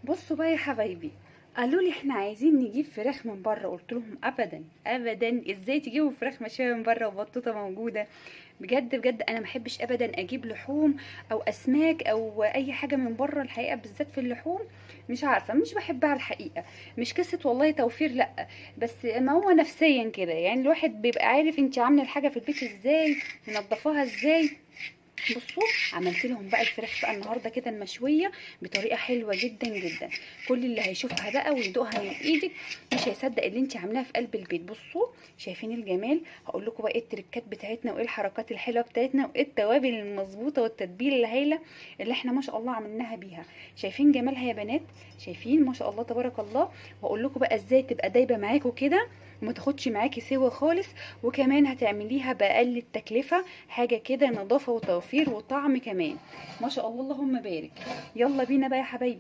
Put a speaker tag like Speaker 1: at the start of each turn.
Speaker 1: بصوا بقى يا حبايبي، قالوا لي احنا عايزين نجيب فراخ من بره. قلت لهم ابدا ابدا، ازاي تجيبوا فراخ مشويه من بره وبطوطه موجوده؟ بجد بجد انا ما بحبش ابدا اجيب لحوم او اسماك او اي حاجه من بره الحقيقه، بالذات في اللحوم. مش عارفه، مش بحبها الحقيقه. مش قصه والله توفير، لا. بس ما هو نفسيا كده، يعني الواحد بيبقى عارف انت عامله الحاجه في البيت ازاي، منضفاها ازاي. بصوا، عملت لهم بقى الفراخ بقى النهارده كده المشويه بطريقه حلوه جدا جدا. كل اللي هيشوفها بقى ويدوقها من ايدك مش هيصدق اللي انت عاملاها في قلب البيت. بصوا، شايفين الجمال؟ هقول لكم بقى ايه التريكات بتاعتنا وايه الحركات الحلوه بتاعتنا وايه التوابل المظبوطه والتتبيله الهايله اللي احنا ما شاء الله عملناها بيها. شايفين جمالها يا بنات؟ شايفين ما شاء الله تبارك الله؟ واقول لكم بقى ازاي تبقى دايبه معاكم كده وما تاخدش معاكي سوا خالص، وكمان هتعمليها باقل التكلفه. حاجه كده نظافه وتوفير وطعم كمان. ما شاء الله اللهم بارك. يلا بينا بقى يا حبايبي.